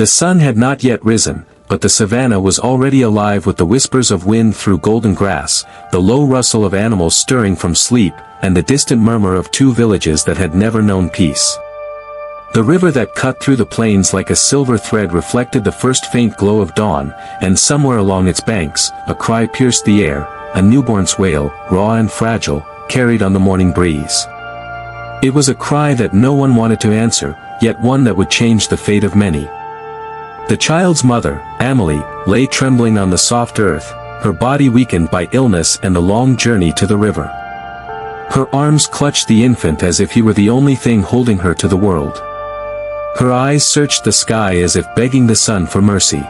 The sun had not yet risen, but the savanna was already alive with the whispers of wind through golden grass, the low rustle of animals stirring from sleep, and the distant murmur of two villages that had never known peace. The river that cut through the plains like a silver thread reflected the first faint glow of dawn, and somewhere along its banks, a cry pierced the air, a newborn's wail, raw and fragile, carried on the morning breeze. It was a cry that no one wanted to answer, yet one that would change the fate of many. The child's mother, Amelie, lay trembling on the soft earth, her body weakened by illness and the long journey to the river. Her arms clutched the infant as if he were the only thing holding her to the world. Her eyes searched the sky as if begging the sun for mercy.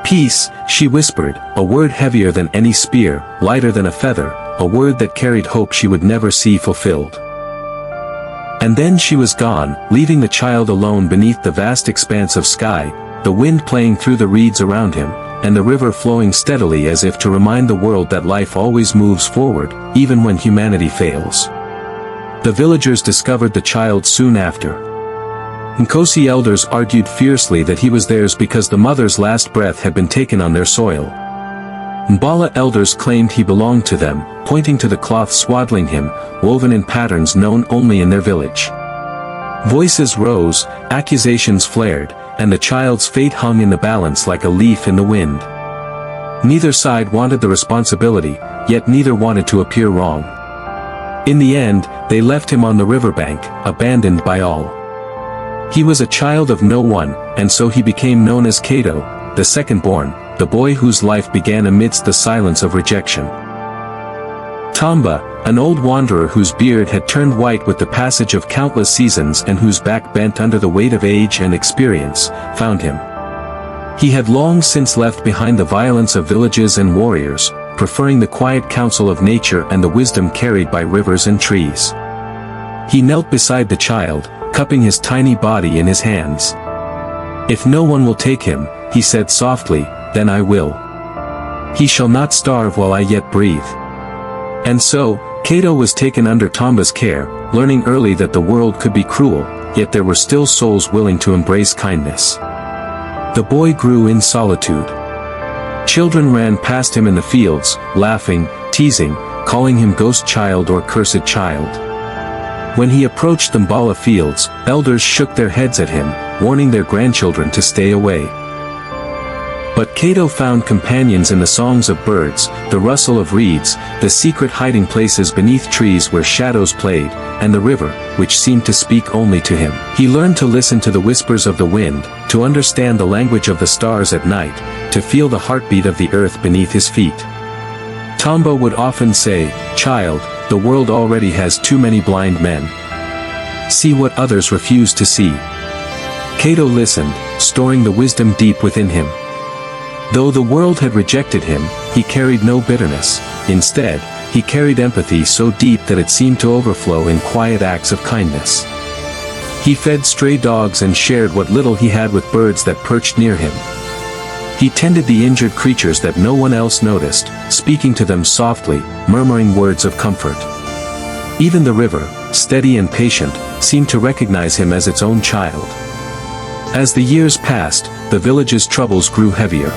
"Peace," she whispered, a word heavier than any spear, lighter than a feather, a word that carried hope she would never see fulfilled. And then she was gone, leaving the child alone beneath the vast expanse of sky, the wind playing through the reeds around him, and the river flowing steadily as if to remind the world that life always moves forward, even when humanity fails. The villagers discovered the child soon after. Nkosi elders argued fiercely that he was theirs because the mother's last breath had been taken on their soil. Mbala elders claimed he belonged to them, pointing to the cloth swaddling him, woven in patterns known only in their village. Voices rose, accusations flared, and the child's fate hung in the balance like a leaf in the wind. Neither side wanted the responsibility, yet neither wanted to appear wrong. In the end, they left him on the riverbank, abandoned by all. He was a child of no one, and so he became known as Kato, the second-born, the boy whose life began amidst the silence of rejection. Tamba, an old wanderer whose beard had turned white with the passage of countless seasons and whose back bent under the weight of age and experience, found him. He had long since left behind the violence of villages and warriors, preferring the quiet counsel of nature and the wisdom carried by rivers and trees. He knelt beside the child, cupping his tiny body in his hands. "If no one will take him," he said softly, "then I will. He shall not starve while I yet breathe." And so, Kato was taken under Tamba's care, learning early that the world could be cruel, yet there were still souls willing to embrace kindness. The boy grew in solitude. Children ran past him in the fields, laughing, teasing, calling him ghost child or cursed child. When he approached the Mbala fields, elders shook their heads at him, warning their grandchildren to stay away. But Kato found companions in the songs of birds, the rustle of reeds, the secret hiding places beneath trees where shadows played, and the river, which seemed to speak only to him. He learned to listen to the whispers of the wind, to understand the language of the stars at night, to feel the heartbeat of the earth beneath his feet. Tamba would often say, "Child, the world already has too many blind men. See what others refuse to see." Kato listened, storing the wisdom deep within him. Though the world had rejected him, he carried no bitterness. Instead, he carried empathy so deep that it seemed to overflow in quiet acts of kindness. He fed stray dogs and shared what little he had with birds that perched near him. He tended the injured creatures that no one else noticed, speaking to them softly, murmuring words of comfort. Even the river, steady and patient, seemed to recognize him as its own child. As the years passed, the village's troubles grew heavier.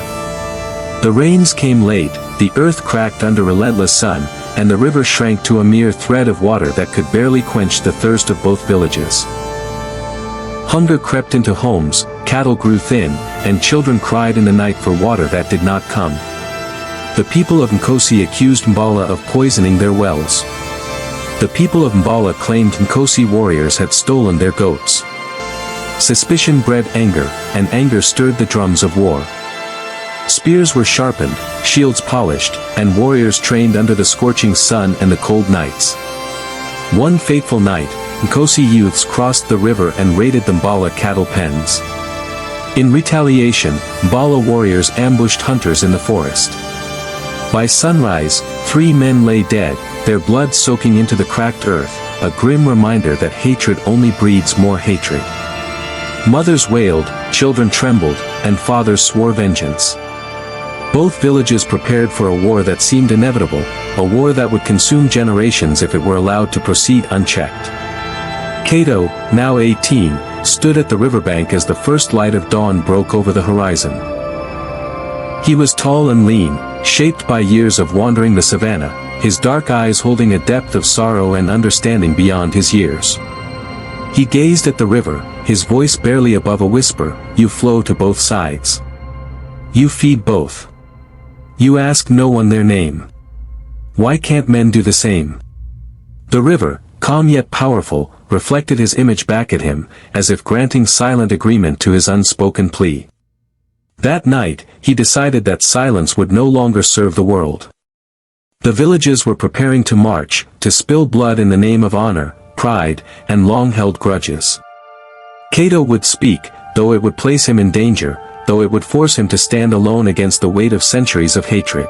The rains came late, the earth cracked under relentless sun, and the river shrank to a mere thread of water that could barely quench the thirst of both villages. Hunger crept into homes, cattle grew thin, and children cried in the night for water that did not come. The people of Nkosi accused Mbala of poisoning their wells. The people of Mbala claimed Nkosi warriors had stolen their goats. Suspicion bred anger, and anger stirred the drums of war. Spears were sharpened, shields polished, and warriors trained under the scorching sun and the cold nights. One fateful night, Nkosi youths crossed the river and raided the Mbala cattle pens. In retaliation, Mbala warriors ambushed hunters in the forest. By sunrise, 3 men lay dead, their blood soaking into the cracked earth, a grim reminder that hatred only breeds more hatred. Mothers wailed, children trembled, and fathers swore vengeance. Both villages prepared for a war that seemed inevitable, a war that would consume generations if it were allowed to proceed unchecked. Kato, now 18, stood at the riverbank as the first light of dawn broke over the horizon. He was tall and lean, shaped by years of wandering the savannah, his dark eyes holding a depth of sorrow and understanding beyond his years. He gazed at the river, his voice barely above a whisper, "You flow to both sides. You feed both. You ask no one their name. Why can't men do the same?" The river, calm yet powerful, reflected his image back at him, as if granting silent agreement to his unspoken plea. That night, he decided that silence would no longer serve the world. The villages were preparing to march, to spill blood in the name of honor, pride, and long-held grudges. Kato would speak, though it would place him in danger, though it would force him to stand alone against the weight of centuries of hatred.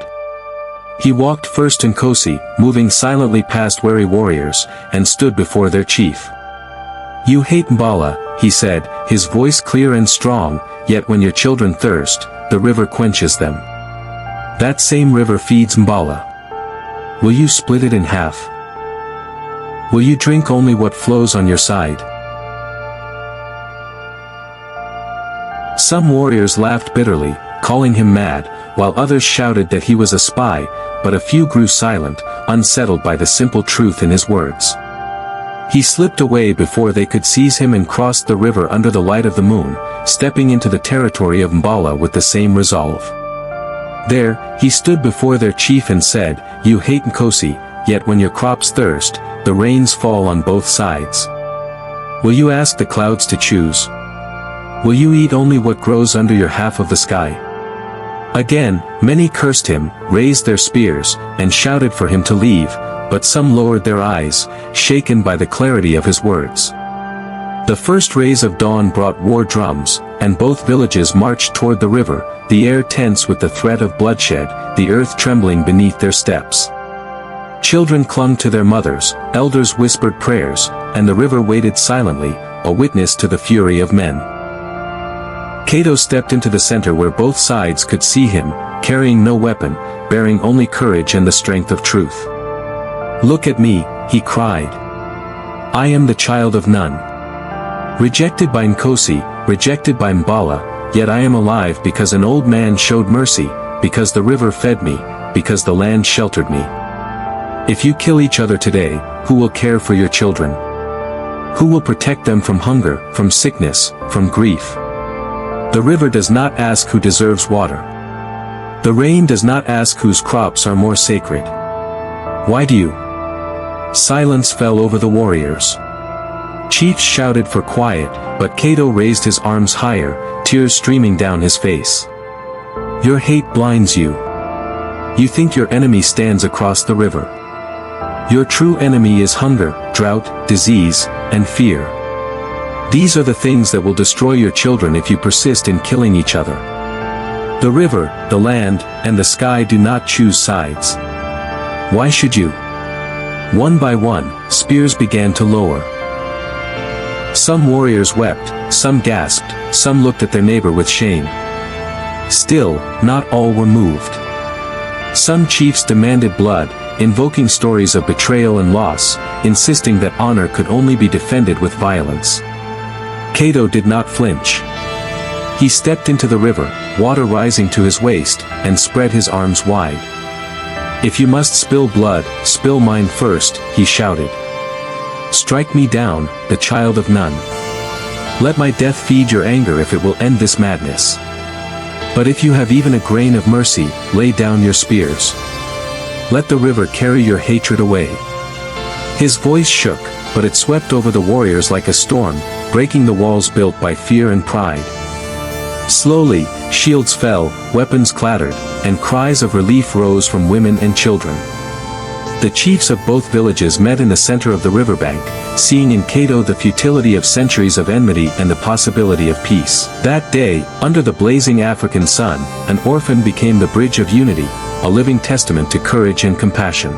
He walked first in Kosi, moving silently past wary warriors, and stood before their chief. "You hate Mbala," he said, his voice clear and strong, "yet when your children thirst, the river quenches them. That same river feeds Mbala. Will you split it in half? Will you drink only what flows on your side?" Some warriors laughed bitterly, calling him mad, while others shouted that he was a spy, but a few grew silent, unsettled by the simple truth in his words. He slipped away before they could seize him and crossed the river under the light of the moon, stepping into the territory of Mbala with the same resolve. There, he stood before their chief and said, "You hate Nkosi, yet when your crops thirst, the rains fall on both sides. Will you ask the clouds to choose? Will you eat only what grows under your half of the sky?" Again, many cursed him, raised their spears, and shouted for him to leave, but some lowered their eyes, shaken by the clarity of his words. The first rays of dawn brought war drums, and both villages marched toward the river, the air tense with the threat of bloodshed, the earth trembling beneath their steps. Children clung to their mothers, elders whispered prayers, and the river waited silently, a witness to the fury of men. Kato stepped into the center where both sides could see him, carrying no weapon, bearing only courage and the strength of truth. "Look at me," he cried. "I am the child of none. Rejected by Nkosi, rejected by Mbala, yet I am alive because an old man showed mercy, because the river fed me, because the land sheltered me. If you kill each other today, who will care for your children? Who will protect them from hunger, from sickness, from grief? The river does not ask who deserves water. The rain does not ask whose crops are more sacred. Why do you?" Silence fell over the warriors. Chiefs shouted for quiet, but Kato raised his arms higher, tears streaming down his face. "Your hate blinds you. You think your enemy stands across the river. Your true enemy is hunger, drought, disease, and fear. These are the things that will destroy your children if you persist in killing each other. The river, the land, and the sky do not choose sides. Why should you?" One by one, spears began to lower. Some warriors wept, some gasped, some looked at their neighbor with shame. Still, not all were moved. Some chiefs demanded blood, invoking stories of betrayal and loss, insisting that honor could only be defended with violence. Kato did not flinch. He stepped into the river, water rising to his waist, and spread his arms wide. "If you must spill blood, spill mine first," he shouted. "Strike me down, the child of none. Let my death feed your anger if it will end this madness. But if you have even a grain of mercy, lay down your spears. Let the river carry your hatred away." His voice shook, but it swept over the warriors like a storm, breaking the walls built by fear and pride. Slowly, shields fell, weapons clattered, and cries of relief rose from women and children. The chiefs of both villages met in the center of the riverbank, seeing in Kato the futility of centuries of enmity and the possibility of peace. That day, under the blazing African sun, an orphan became the bridge of unity, a living testament to courage and compassion.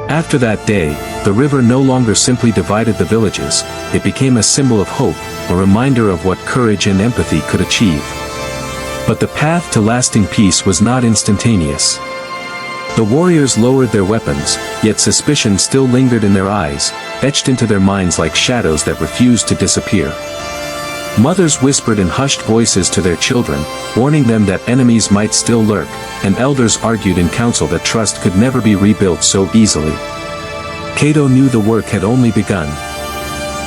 After that day, the river no longer simply divided the villages, it became a symbol of hope, a reminder of what courage and empathy could achieve. But the path to lasting peace was not instantaneous. The warriors lowered their weapons, yet suspicion still lingered in their eyes, etched into their minds like shadows that refused to disappear. Mothers whispered in hushed voices to their children, warning them that enemies might still lurk, and elders argued in council that trust could never be rebuilt so easily. Kato knew the work had only begun.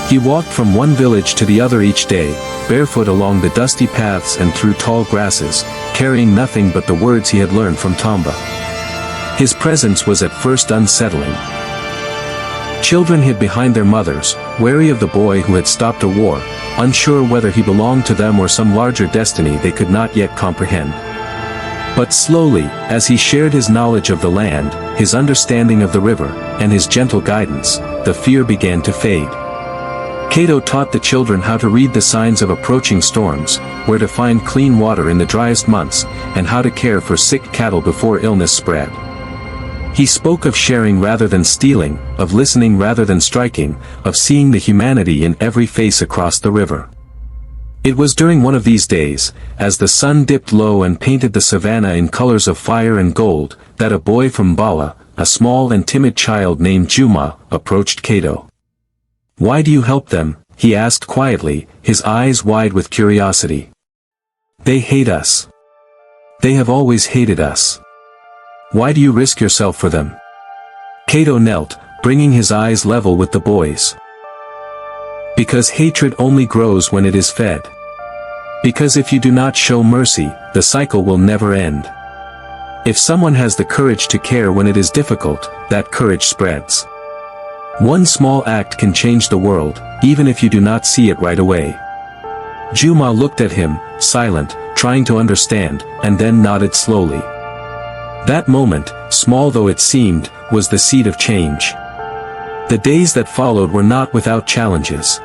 He walked from one village to the other each day, barefoot along the dusty paths and through tall grasses, carrying nothing but the words he had learned from Tomba. His presence was at first unsettling. Children hid behind their mothers, wary of the boy who had stopped a war, unsure whether he belonged to them or some larger destiny they could not yet comprehend. But slowly, as he shared his knowledge of the land, his understanding of the river, and his gentle guidance, the fear began to fade. Kato taught the children how to read the signs of approaching storms, where to find clean water in the driest months, and how to care for sick cattle before illness spread. He spoke of sharing rather than stealing, of listening rather than striking, of seeing the humanity in every face across the river. It was during one of these days, as the sun dipped low and painted the savanna in colors of fire and gold, that a boy from Bala, a small and timid child named Juma, approached Kato. "Why do you help them?" he asked quietly, his eyes wide with curiosity. "They hate us. They have always hated us. Why do you risk yourself for them?" Kato knelt, bringing his eyes level with the boy's. "Because hatred only grows when it is fed. Because if you do not show mercy, the cycle will never end. If someone has the courage to care when it is difficult, that courage spreads. One small act can change the world, even if you do not see it right away." Juma looked at him, silent, trying to understand, and then nodded slowly. That moment, small though it seemed, was the seed of change. The days that followed were not without challenges.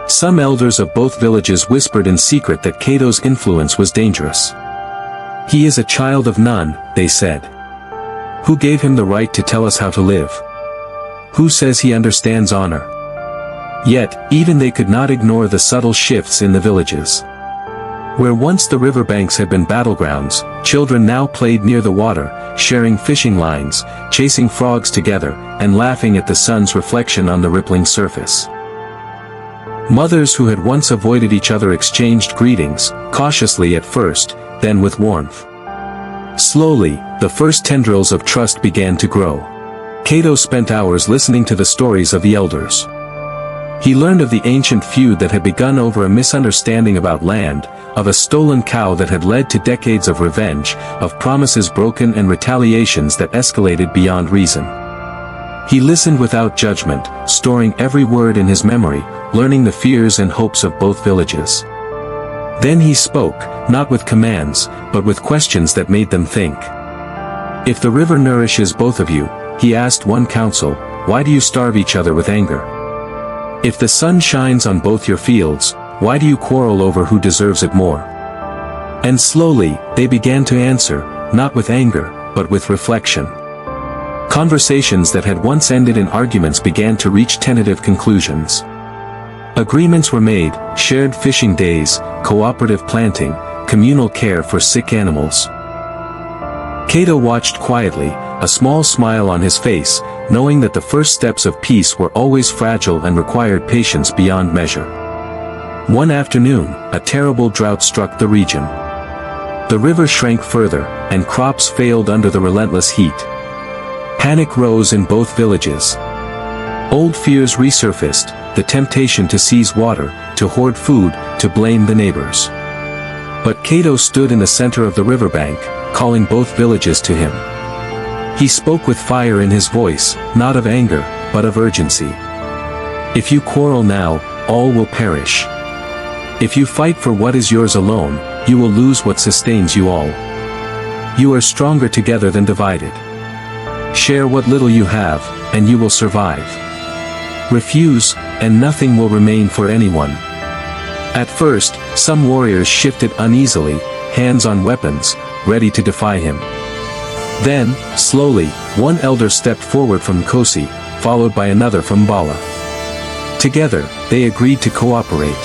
Some elders of both villages whispered in secret that Kato's influence was dangerous. "He is a child of none," they said. "Who gave him the right to tell us how to live? Who says he understands honor?" Yet, even they could not ignore the subtle shifts in the villages. Where once the riverbanks had been battlegrounds, children now played near the water, sharing fishing lines, chasing frogs together, and laughing at the sun's reflection on the rippling surface. Mothers who had once avoided each other exchanged greetings, cautiously at first, then with warmth. Slowly, the first tendrils of trust began to grow. Kato spent hours listening to the stories of the elders. He learned of the ancient feud that had begun over a misunderstanding about land, of a stolen cow that had led to decades of revenge, of promises broken and retaliations that escalated beyond reason. He listened without judgment, storing every word in his memory, learning the fears and hopes of both villages. Then he spoke, not with commands, but with questions that made them think. "If the river nourishes both of you," he asked one council, "why do you starve each other with anger? If the sun shines on both your fields, why do you quarrel over who deserves it more?" And slowly, they began to answer, not with anger, but with reflection. Conversations that had once ended in arguments began to reach tentative conclusions. Agreements were made, shared fishing days, cooperative planting, communal care for sick animals. Kato watched quietly, a small smile on his face, knowing that the first steps of peace were always fragile and required patience beyond measure. One afternoon, a terrible drought struck the region. The river shrank further, and crops failed under the relentless heat. Panic rose in both villages. Old fears resurfaced, the temptation to seize water, to hoard food, to blame the neighbors. But Kato stood in the center of the riverbank, calling both villages to him. He spoke with fire in his voice, not of anger, but of urgency. "If you quarrel now, all will perish. If you fight for what is yours alone, you will lose what sustains you all. You are stronger together than divided. Share what little you have, and you will survive. Refuse, and nothing will remain for anyone." At first, some warriors shifted uneasily, hands on weapons, ready to defy him. Then, slowly, one elder stepped forward from Kosi, followed by another from Bala. Together, they agreed to cooperate.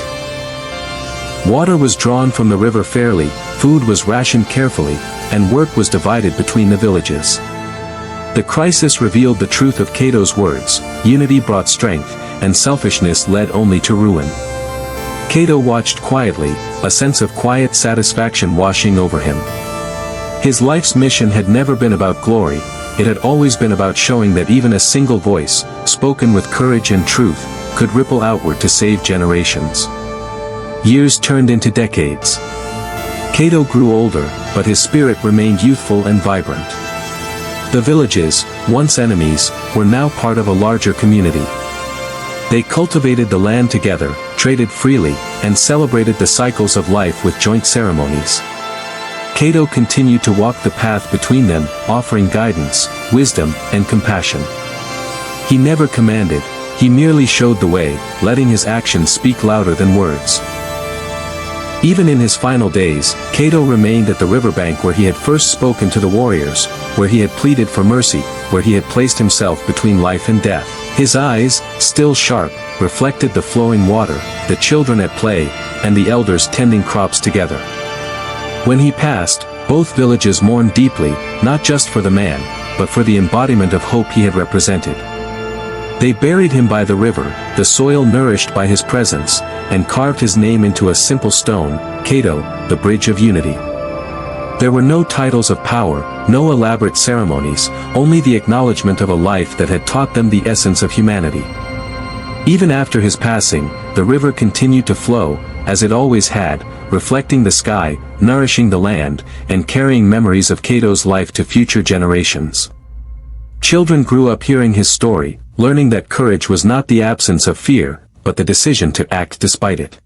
Water was drawn from the river fairly, food was rationed carefully, and work was divided between the villages. The crisis revealed the truth of Kato's words: unity brought strength, and selfishness led only to ruin. Kato watched quietly, a sense of quiet satisfaction washing over him. His life's mission had never been about glory, it had always been about showing that even a single voice, spoken with courage and truth, could ripple outward to save generations. Years turned into decades. Kato grew older, but his spirit remained youthful and vibrant. The villages, once enemies, were now part of a larger community. They cultivated the land together, traded freely, and celebrated the cycles of life with joint ceremonies. Kato continued to walk the path between them, offering guidance, wisdom, and compassion. He never commanded, he merely showed the way, letting his actions speak louder than words. Even in his final days, Kato remained at the riverbank where he had first spoken to the warriors, where he had pleaded for mercy, where he had placed himself between life and death. His eyes, still sharp, reflected the flowing water, the children at play, and the elders tending crops together. When he passed, both villages mourned deeply, not just for the man, but for the embodiment of hope he had represented. They buried him by the river, the soil nourished by his presence, and carved his name into a simple stone, Kato, the Bridge of Unity. There were no titles of power, no elaborate ceremonies, only the acknowledgement of a life that had taught them the essence of humanity. Even after his passing, the river continued to flow, as it always had, reflecting the sky, nourishing the land, and carrying memories of Kato's life to future generations. Children grew up hearing his story, learning that courage was not the absence of fear, but the decision to act despite it.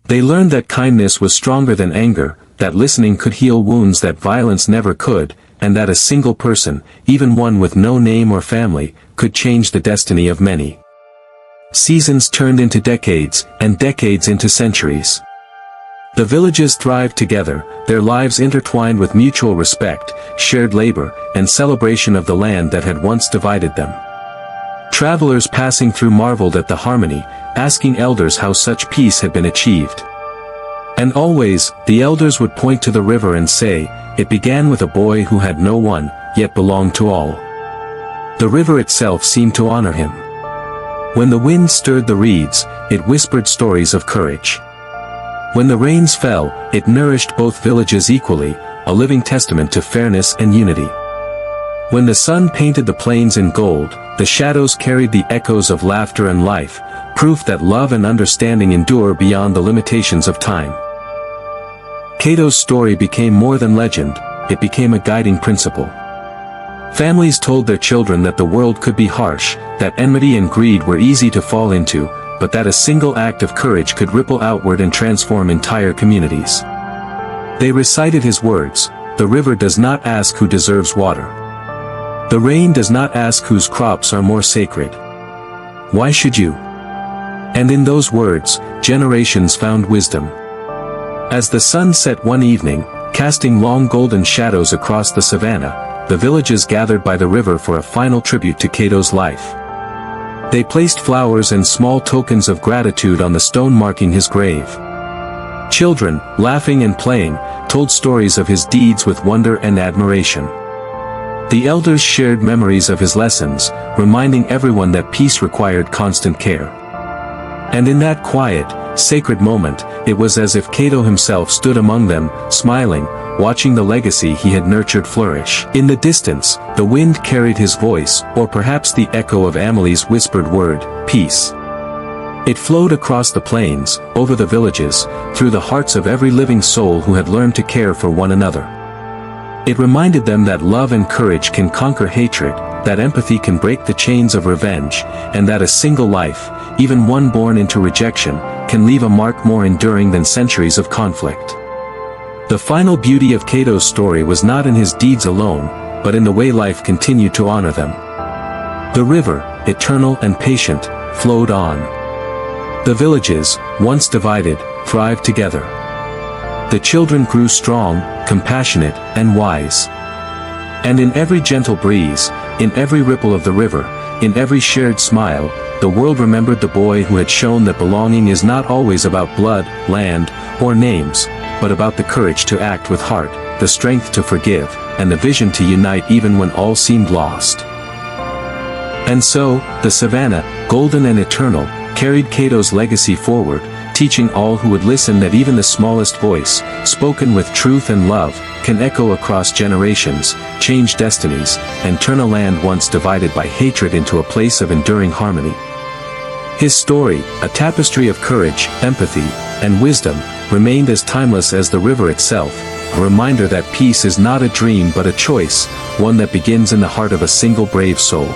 They learned that kindness was stronger than anger, that listening could heal wounds that violence never could, and that a single person, even one with no name or family, could change the destiny of many. Seasons turned into decades, and decades into centuries. The villages thrived together, their lives intertwined with mutual respect, shared labor, and celebration of the land that had once divided them. Travelers passing through marveled at the harmony, asking elders how such peace had been achieved. And always, the elders would point to the river and say, "It began with a boy who had no one, yet belonged to all." The river itself seemed to honor him. When the wind stirred the reeds, it whispered stories of courage. When the rains fell, it nourished both villages equally, a living testament to fairness and unity. When the sun painted the plains in gold, the shadows carried the echoes of laughter and life, proof that love and understanding endure beyond the limitations of time. Kato's story became more than legend, it became a guiding principle. Families told their children that the world could be harsh, that enmity and greed were easy to fall into, but that a single act of courage could ripple outward and transform entire communities. They recited his words, "The river does not ask who deserves water. The rain does not ask whose crops are more sacred. Why should you?" And in those words, generations found wisdom. As the sun set one evening, casting long golden shadows across the savanna, the villages gathered by the river for a final tribute to Kato's life. They placed flowers and small tokens of gratitude on the stone marking his grave. Children, laughing and playing, told stories of his deeds with wonder and admiration. The elders shared memories of his lessons, reminding everyone that peace required constant care. And in that quiet, sacred moment, it was as if Kato himself stood among them, smiling, watching the legacy he had nurtured flourish. In the distance, the wind carried his voice, or perhaps the echo of Amelie's whispered word, "Peace." It flowed across the plains, over the villages, through the hearts of every living soul who had learned to care for one another. It reminded them that love and courage can conquer hatred, that empathy can break the chains of revenge, and that a single life, even one born into rejection, can leave a mark more enduring than centuries of conflict. The final beauty of Kato's story was not in his deeds alone, but in the way life continued to honor them. The river, eternal and patient, flowed on. The villages, once divided, thrived together. The children grew strong, compassionate, and wise. And in every gentle breeze, in every ripple of the river, in every shared smile, the world remembered the boy who had shown that belonging is not always about blood, land, or names, but about the courage to act with heart, the strength to forgive, and the vision to unite even when all seemed lost. And so, the Savanna, golden and eternal, carried Kato's legacy forward, teaching all who would listen that even the smallest voice, spoken with truth and love, can echo across generations, change destinies, and turn a land once divided by hatred into a place of enduring harmony. His story, a tapestry of courage, empathy, and wisdom, remained as timeless as the river itself, a reminder that peace is not a dream but a choice, one that begins in the heart of a single brave soul.